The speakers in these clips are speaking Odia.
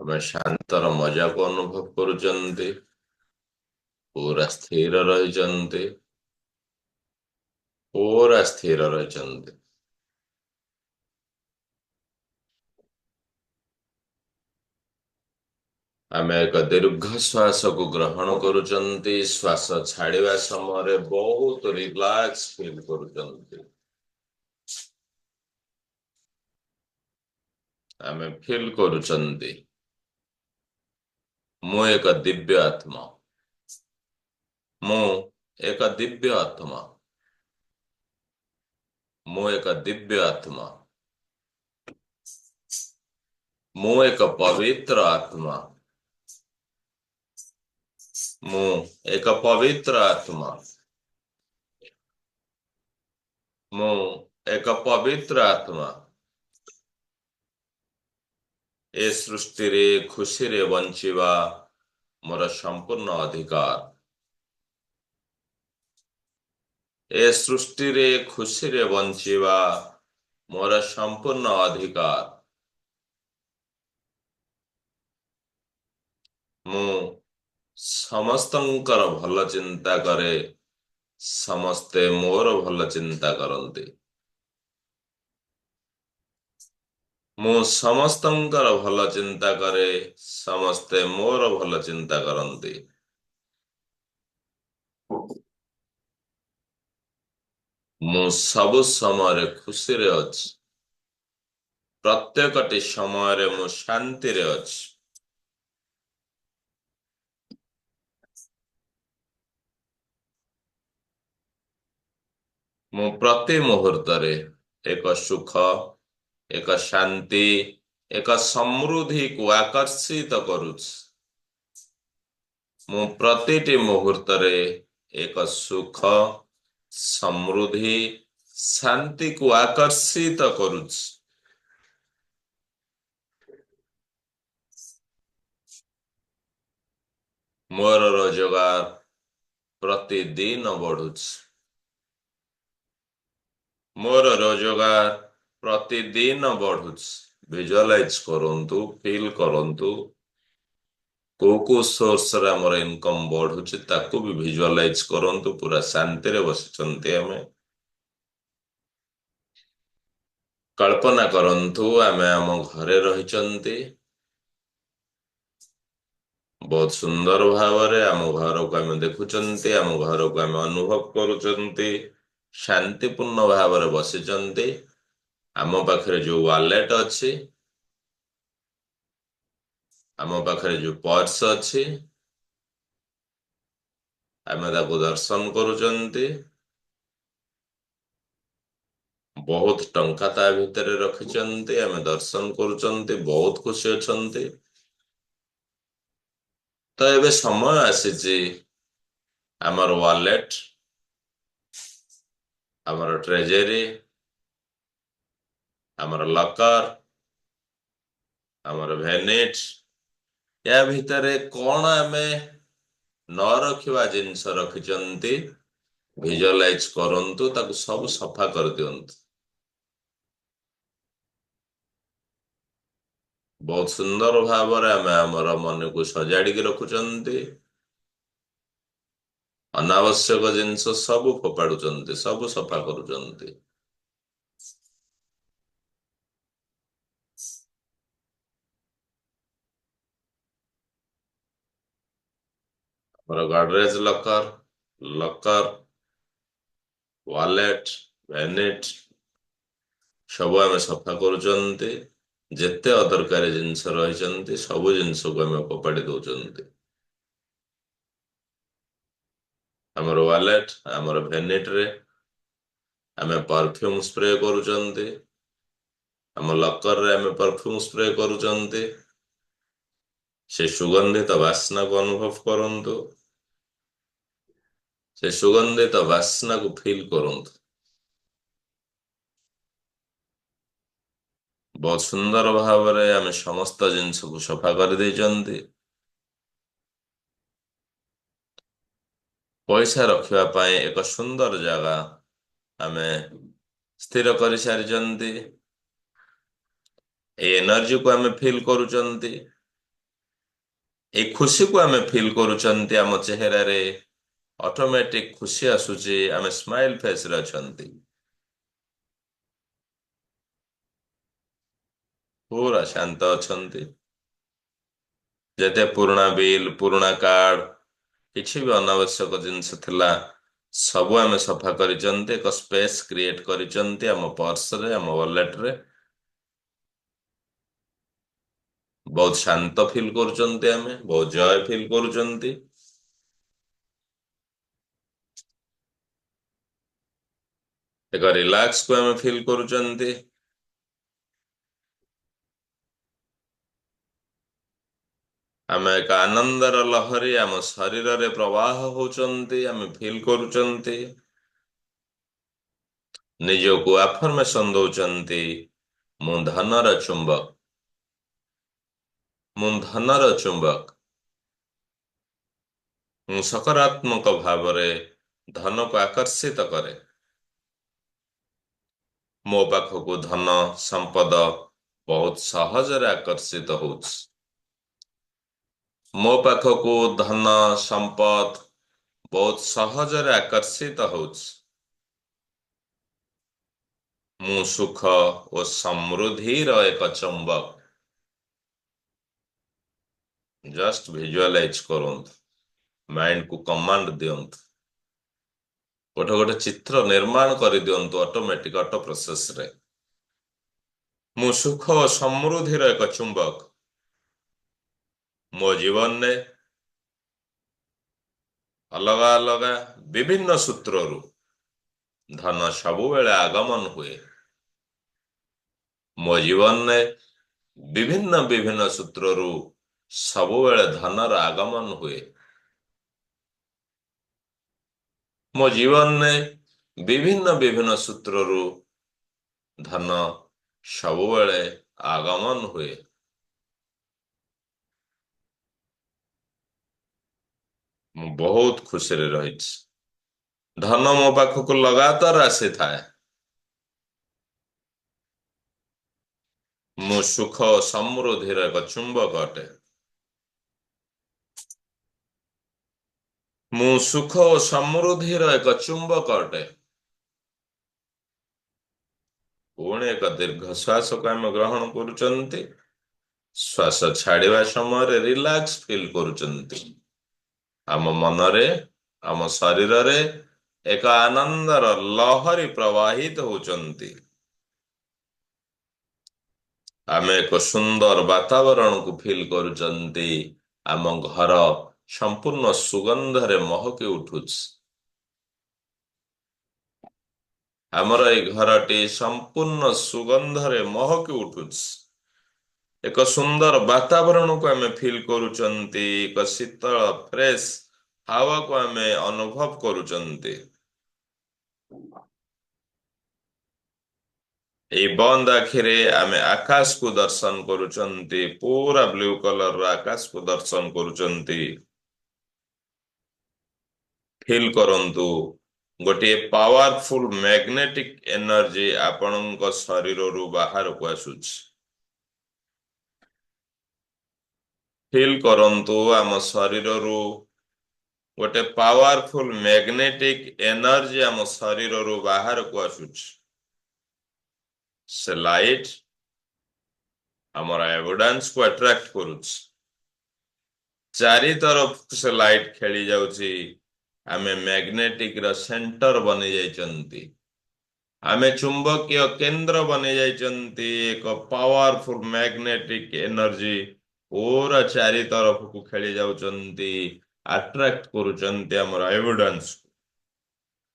ଆମେ ଶାନ୍ତର ମଜାକୁ ଅନୁଭବ କରୁଛନ୍ତି, ପୁରା ସ୍ଥିର ରହିଛନ୍ତି, ପୁରା ସ୍ଥିର ରହିଛନ୍ତି। ଆମେ ଏକ ଦୀର୍ଘ ଶ୍ୱାସକୁ ଗ୍ରହଣ କରୁଛନ୍ତି, ଶ୍ୱାସ ଛାଡିବା ସମୟରେ ବହୁତ ରିଲାକ୍ସ ଫିଲ୍ କରୁଛନ୍ତି। ଆମେ ଫିଲ୍ କରୁଛନ୍ତି ମୁଁ ଏକ ଦିବ୍ୟ ଆତ୍ମା। ମୁଁ ଏକ ଦିବ୍ୟ ଆତ୍ମା। ମୁଁ ଏକ ଦିବ୍ୟ ଆତ୍ମା। ମୁଁ ଏକ ପବିତ୍ର ଆତ୍ମା। ମୁଁ ଏକ ପବିତ୍ର ଆତ୍ମା। ମୁଁ ଏକ ପବିତ୍ର ଆତ୍ମା। ଏ ସୃଷ୍ଟିରେ ଖୁସିରେ ବଞ୍ଚିବା ମୋର ସମ୍ପୂର୍ଣ୍ଣ ଅଧିକାର। ଏ ସୃଷ୍ଟିରେ ଖୁସିରେ ବଞ୍ଚିବା ମୋର ସମ୍ପୂର୍ଣ୍ଣ ଅଧିକାର। ମୁଁ ସମସ୍ତଙ୍କର ଭଲ ଚିନ୍ତା କରେ, ସମସ୍ତେ ମୋର ଭଲ ଚିନ୍ତା କରନ୍ତି। ମୁଁ ସମସ୍ତଙ୍କର ଭଲ ଚିନ୍ତା କରେ, ସମସ୍ତେ ମୋର ଭଲ ଚିନ୍ତା କରନ୍ତି। ମୁଁ ସବୁ ସମୟରେ ଖୁସିରେ ଅଛି। ପ୍ରତ୍ୟେକଟି ସମୟରେ ମୁଁ ଶାନ୍ତିରେ ଅଛି। ମୁଁ ପ୍ରତି ମୁହୂର୍ତ୍ତରେ ଏକ ସୁଖ, ଏକ ଶାନ୍ତି, ଏକ ସମୃଦ୍ଧିକୁ ଆକର୍ଷିତ କରୁଛି। ମୁଁ ପ୍ରତିଟି ମୁହୂର୍ତ୍ତରେ ଏକ ସୁଖ, ସମୃଦ୍ଧି, ଶାନ୍ତିକୁ ଆକର୍ଷିତ କରୁଛି। ମୋର ରୋଜଗାର ପ୍ରତିଦିନ ବଢୁଛି। ମୋର ରୋଜଗାର ପ୍ରତିଦିନ ବଢୁଛି। ଭିଜୁଆଲାଇଜ କରନ୍ତୁ, ଫିଲ୍ କରନ୍ତୁ। କୋଉ ସୋର୍ସରେ ଆମର ଇନକମ୍ ବଢୁଛି ତାକୁ ବି ଭିଜୁଆଲାଇଜ କରନ୍ତୁ। ପୁରା ଶାନ୍ତିରେ ବସିଛନ୍ତି ଆମେ। କଳ୍ପନା କରନ୍ତୁ ଆମେ ଆମ ଘରେ ରହିଛନ୍ତି। ବହୁତ ସୁନ୍ଦର ଭାବରେ ଆମ ଘରକୁ ଆମେ ଦେଖୁଛନ୍ତି, ଆମ ଘରକୁ ଆମେ ଅନୁଭବ କରୁଛନ୍ତି। ଶାନ୍ତିପୂର୍ଣ୍ଣ ଭାବରେ ବସିଛନ୍ତି। ଆମ ପାଖରେ ଯୋଉ ୱାଲେଟ ଅଛି, ଆମ ପାଖରେ ଯୋଉ ପର୍ସ ଅଛି, ଆମେ ତାକୁ ଦର୍ଶନ କରୁଛନ୍ତି। ବହୁତ ଟଙ୍କା ତା ଭିତରେ ରଖିଛନ୍ତି, ଆମେ ଦର୍ଶନ କରୁଛନ୍ତି, ବହୁତ ଖୁସି ଅଛନ୍ତି। ତ ଏବେ ସମୟ ଆସିଛି ଆମର ୱାଲେଟ, ଆମର ଟ୍ରେଜେରୀ, ଆମର ଲକର, ଆମର ଭ୍ୟାନିଟ୍, ୟା ଭିତରେ କଣ ଆମେ ନ ରଖିବା ଜିନିଷ ରଖିଛନ୍ତି, ଭିଜୁଆଲାଇଜ କରନ୍ତୁ, ତାକୁ ସବୁ ସଫା କରିଦିଅନ୍ତୁ। ବହୁତ ସୁନ୍ଦର ଭାବରେ ଆମେ ଆମର ମନକୁ ସଜାଡ଼ିକି ରଖୁଛନ୍ତି। ଅନାବଶ୍ୟକ ଜିନିଷ ସବୁ ଫୋପାଡୁଛନ୍ତି, ସବୁ ସଫା କରୁଛନ୍ତି। ଆମର Godrej locker, locker, wallet, vanity ସବୁ ଆମେ ସଫା କରୁଛନ୍ତି। ଯେତେ ଅଦରକାରୀ ଜିନିଷ ରହିଛନ୍ତି ସବୁ ଜିନିଷକୁ ଆମେ ଫୋପାଡ଼ି ଦଉଛନ୍ତି। ଆମର ୱାଲେଟ, ଆମର ଭ୍ୟାନିଟରେ ଆମେ ପରଫ୍ୟୁମ୍ ସ୍ପ୍ରେ କରୁଛନ୍ତି। ଆମ ଲକରରେ ଆମେ ପରଫ୍ୟୁମ୍ ସ୍ପ୍ରେ କରୁଛନ୍ତି। ସେ ସୁଗନ୍ଧିତ ବାସ୍ନାକୁ ଅନୁଭବ କରନ୍ତୁ। ସେ ସୁଗନ୍ଧିତ ବାସ୍ନାକୁ ଫିଲ୍ କରନ୍ତୁ। ବହୁତ ସୁନ୍ଦର ଭାବରେ ଆମେ ସମସ୍ତ ଜିନିଷକୁ ସଫା କରିଦେଇଛନ୍ତି। ପଇସା ରଖିବା ପାଇଁ ଏକ ସୁନ୍ଦର ଜାଗା ଆମେ ସ୍ଥିର କରିସାରିଛନ୍ତି। ଏଇ ଏନର୍ଜିକୁ ଆମେ ଫିଲ୍ କରୁଛନ୍ତି। ଏଇ ଖୁସିକୁ ଆମେ ଫିଲ୍ କରୁଛନ୍ତି ଆମ ଚେହେରାରେ, ଅଟୋମେଟିକ ଖୁସି ଆସୁଛି, ଆମେ ସ୍ମାଇଲ ଫେସରେ ଅଛନ୍ତି, ପୁରା ଶାନ୍ତ ଅଛନ୍ତି। ଯେତେ ପୁରୁଣା ବିଲ୍, ପୁରୁଣା କାର୍ଡ, କିଛି ବି ଅନାବଶ୍ୟକ ଜିନିଷ ଥିଲା, ସବୁ ଆମେ ସଫା କରିଛନ୍ତି, ଏକ ସ୍ପେସ୍ କ୍ରିଏଟ କରିଛନ୍ତି ଆମ ପର୍ସରେ, ଆମ ୱାଲେଟରେ। ବହୁତ ଶାନ୍ତ ଫିଲ୍ କରୁଛନ୍ତି, ଆମେ ବହୁତ ଜୟ ଫିଲ୍ କରୁଛନ୍ତି। ଏକ ରିଲାକ୍ସକୁ ଆମେ ଫିଲ୍ କରୁଛନ୍ତି। ଆମେ ଏକ ଆନନ୍ଦର ଲହରୀ ଆମ ଶରୀରରେ ପ୍ରବାହ ହଉଛନ୍ତି, ଆମେ ଫିଲ୍ କରୁଛନ୍ତି। ନିଜକୁ ଆଫର୍ମେସନ ଦଉଛନ୍ତି, ମୁଁ ଧନର ଚୁମ୍ବକ, ମୁଁ ଧନର ଚୁମ୍ବକ। ମୁଁ ସକାରାତ୍ମକ ଭାବରେ ଧନକୁ ଆକର୍ଷିତ କରେ। ମୋ ପାଖକୁ ଧନ ସମ୍ପଦ ବହୁତ ସହଜରେ ଆକର୍ଷିତ ହଉଛି। ମୋ ପାଖକୁ ଧନ ସମ୍ପଦ ବହୁତ ସହଜରେ ଆକର୍ଷିତ ହଉଛି। ମୁଁ ସୁଖ ଓ ସମୃଦ୍ଧିର ଏକ ଚୁମ୍ବକ। ଜଷ୍ଟ ଭିଜୁଆଲାଇଜ କରନ୍ତୁ, ମାଇଣ୍ଡକୁ କମାଣ୍ଡ ଦିଅନ୍ତୁ, ଗୋଟେ ଗୋଟେ ଚିତ୍ର ନିର୍ମାଣ କରିଦିଅନ୍ତୁ ଅଟୋମେଟିକ ଅଟୋ ପ୍ରୋସେସରେ। ମୁଁ ସୁଖ ଓ ସମୃଦ୍ଧିର ଏକ ଚୁମ୍ବକ। ମୋ ଜୀବନରେ ଅଲଗା ଅଲଗା ବିଭିନ୍ନ ସୂତ୍ରରୁ ଧନ ସବୁବେଳେ ଆଗମନ ହୁଏ। ମୋ ଜୀବନରେ ବିଭିନ୍ନ ବିଭିନ୍ନ ସୂତ୍ରରୁ ସବୁବେଳେ ଧନର ଆଗମନ ହୁଏ। ମୋ ଜୀବନରେ ବିଭିନ୍ନ ବିଭିନ୍ନ ସୂତ୍ରରୁ ଧନ ସବୁବେଳେ ଆଗମନ ହୁଏ। ମୁଁ ବହୁତ ଖୁସିରେ ରହିଛି। ଧନ ମୋ ପାଖକୁ ଲଗାତାର ଆସିଥାଏ। ମୁଁ ସୁଖ ଓ ସମୃଦ୍ଧିର ଏକ ଚୁମ୍ବକ ଅଟେ। ମୁଁ ସୁଖ ଓ ସମୃଦ୍ଧିର ଏକ ଚୁମ୍ବକ ଅଟେ। ପୁଣି ଏକ ଦୀର୍ଘ ଶ୍ୱାସକୁ ଆମେ ଗ୍ରହଣ କରୁଛନ୍ତି। ଶ୍ୱାସ ଛାଡିବା ସମୟରେ ରିଲାକ୍ସ ଫିଲ୍ କରୁଛନ୍ତି। ଆମ ମନରେ, ଆମ ଶରୀରରେ ଏକ ଆନନ୍ଦର ଲହରୀ ପ୍ରବାହିତ ହଉଛନ୍ତି। ଆମେ ଏକ ସୁନ୍ଦର ବାତାବରଣକୁ ଫିଲ୍ କରୁଛନ୍ତି। ଆମ ଘର ସମ୍ପୂର୍ଣ୍ଣ ସୁଗନ୍ଧରେ ମହକି ଉଠୁଛି। ଆମର ଏଇ ଘରଟି ସମ୍ପୂର୍ଣ୍ଣ ସୁଗନ୍ଧରେ ମହକି ଉଠୁଛି। ଏକ ସୁନ୍ଦର ବାତାବରଣକୁ ଆମେ ଫିଲ୍ କରୁଛନ୍ତି। ଏକ ଶୀତଳ ଫ୍ରେଶ ହାୱାକୁ ଆମେ ଅନୁଭବ କରୁଛନ୍ତି। ଏଇ ବନ୍ଦ ଆଖିରେ ଆମେ ଆକାଶକୁ ଦର୍ଶନ କରୁଛନ୍ତି। ପୁରା ବ୍ଲୁ କଲରର ଆକାଶକୁ ଦର୍ଶନ କରୁଛନ୍ତି। ଫିଲ୍ କରନ୍ତୁ, ଗୋଟିଏ ପାୱାରଫୁଲ ମ୍ୟାଗ୍ନେଟିକ ଏନର୍ଜି ଆପଣଙ୍କ ଶରୀରରୁ ବାହାରକୁ ଆସୁଛି। ଫିଲ୍ କରନ୍ତୁ, ଆମ ଶରୀରରୁ ଗୋଟେ ପାୱାରଫୁଲ ମ୍ୟାଗ୍ନେଟିକ ଏନର୍ଜି ଆମ ଶରୀରରୁ ବାହାରକୁ ଆସୁଛି। ସେ ଲାଇଟ୍ ଆମର ଏଭିଡେନ୍ସକୁ ଆଟ୍ରାକ୍ଟ କରୁଛି। ଚାରି ତରଫ ସେ ଲାଇଟ୍ ଖେଳି ଯାଉଛି। ଆମେ ମ୍ୟାଗ୍ନେଟିକ ର ସେଣ୍ଟର ବନି ଯାଇଛନ୍ତି। ଆମେ ଚୁମ୍ବକୀୟ କେନ୍ଦ୍ର ବନି ଯାଇଛନ୍ତି। ଏକ ପାୱାରଫୁଲ ମ୍ୟାଗ୍ନେଟିକ ଏନର୍ଜି ପୁରା ଚାରି ତରଫକୁ ଖେଳି ଯାଉଛନ୍ତି। ଆଟ୍ରାକ୍ଟ କରୁଛନ୍ତି ଆମର ଏଭିଡେନ୍ସ,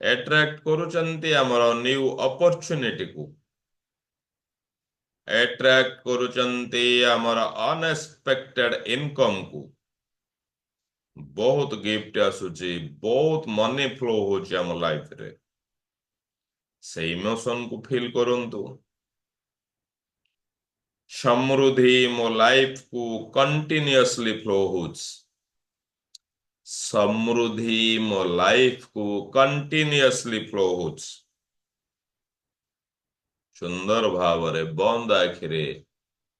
ଆଟ୍ରାକ୍ଟ କରୁଛନ୍ତି ଆମର ନ୍ୟୁ ଅପରଚୁନିଟିକୁ, ଆଟ୍ରାକ୍ଟ କରୁଛନ୍ତି ଆମର ଅନଏକ୍ସପେକ୍ଟେଡ ଇନକମକୁ। ବହୁତ ଗିଫ୍ଟ ଆସୁଛି, ବହୁତ ମନି ଫ୍ଲୋ ହଉଛି ଆମ ଲାଇଫରେ। ସେଇ ଇମୋସନକୁ ଫିଲ୍ କରନ୍ତୁ। ସମୃଦ୍ଧି ମୋ ଲାଇଫକୁ କଣ୍ଟିନ୍ୟୁଅସଲି ଫ୍ଲୋ ହଉଛି। ସମୃଦ୍ଧି ମୋ ଲାଇଫକୁ କଣ୍ଟିନ୍ୟୁଅସଲି ଫ୍ଲୋ ହଉଛି। ସୁନ୍ଦର ଭାବରେ ବନ୍ଦ ଆଖିରେ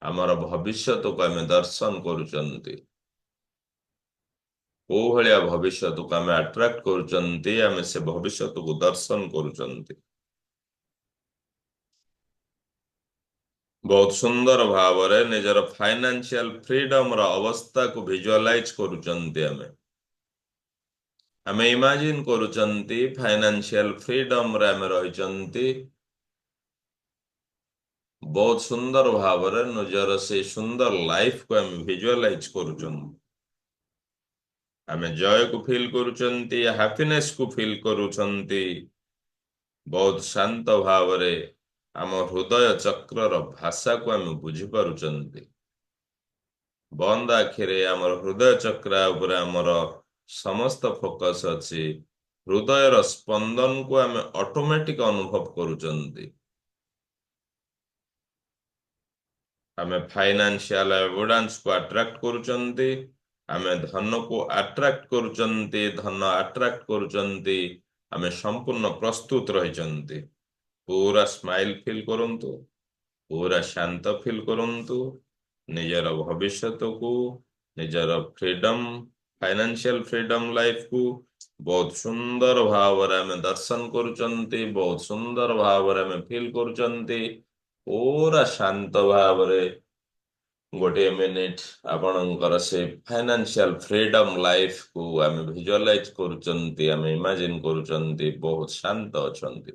ଆମର ଭବିଷ୍ୟତକୁ ଆମେ ଦର୍ଶନ କରୁଛନ୍ତି। କୋଉ ଭଳିଆ ଭବିଷ୍ୟତକୁ ଆମେ ଆଟ୍ରାକ୍ଟ କରୁଛନ୍ତି, ଆମେ ସେ ଭବିଷ୍ୟତକୁ ଦର୍ଶନ କରୁଛନ୍ତି। ବହୁତ ସୁନ୍ଦର ଭାବରେ ନିଜର ଫାଇନାନ୍ସିଆଲ ଫ୍ରିଡମର ଅବସ୍ଥାକୁ ଭିଜୁଆଲାଇଜ କରୁଛନ୍ତି। ଆମେ ଇମାଜିନ କରୁଛନ୍ତି ଫାଇନାନ୍ସିଆଲ ଫ୍ରିଡମରେ ଆମେ ରହିଛନ୍ତି। ବହୁତ ସୁନ୍ଦର ଭାବରେ ନିଜର ସେଇ ସୁନ୍ଦର ଲାଇଫକୁ ଆମେ ଭିଜୁଆଲାଇଜ କରୁଛନ୍ତି। ଆମେ ଜୟକୁ ଫିଲ୍ କରୁଛନ୍ତି, ହ୍ୟାପିନେସକୁ ଫିଲ୍ କରୁଛନ୍ତି। ବହୁତ ଶାନ୍ତ ଭାବରେ ଆମ ହୃଦୟ ଚକ୍ରର ଭାଷାକୁ ଆମେ ବୁଝିପାରୁଛନ୍ତି। ବନ୍ଦ ଆଖିରେ ଆମର ହୃଦୟ ଚକ୍ର ଉପରେ ଆମର ସମସ୍ତ ଫୋକସ ଅଛି। ହୃଦୟର ସ୍ପନ୍ଦନକୁ ଆମେ ଅଟୋମେଟିକ ଅନୁଭବ କରୁଛନ୍ତି। ଆମେ ଫାଇନାନ୍ସିଆଲ ଆବୁଣ୍ଡାନ୍ସକୁ ଆଟ୍ରାକ୍ଟ କରୁଛନ୍ତି। ଆମେ ଧନକୁ ଆଟ୍ରାକ୍ଟ କରୁଛନ୍ତି, ଧନ ଆଟ୍ରାକ୍ଟ କରୁଛନ୍ତି। ଆମେ ସମ୍ପୂର୍ଣ୍ଣ ପ୍ରସ୍ତୁତ ରହିଛନ୍ତି। ପୁରା ସ୍ମାଇଲ ଫିଲ୍ କରନ୍ତୁ, ପୁରା ଶାନ୍ତ ଫିଲ୍ କରନ୍ତୁ। ନିଜର ଭବିଷ୍ୟତକୁ, ନିଜର ଫ୍ରିଡମ, ଫାଇନାନ୍ସିଆଲ ଫ୍ରିଡମ ଲାଇଫକୁ ବହୁତ ସୁନ୍ଦର ଭାବରେ ଆମେ ଦର୍ଶନ କରୁଛନ୍ତି। ବହୁତ ସୁନ୍ଦର ଭାବରେ ଆମେ ଫିଲ୍ କରୁଛନ୍ତି। ପୁରା ଶାନ୍ତ ଭାବରେ ଗୋଟିଏ ମିନିଟ ଆପଣଙ୍କର ସେ ଫାଇନାନ୍ସିଆଲ ଫ୍ରିଡମ ଲାଇଫକୁ ଆମେ ଭିଜୁଆଲାଇଜ କରୁଛନ୍ତି, ଆମେ ଇମାଜିନ କରୁଛନ୍ତି। ବହୁତ ଶାନ୍ତ ଅଛନ୍ତି।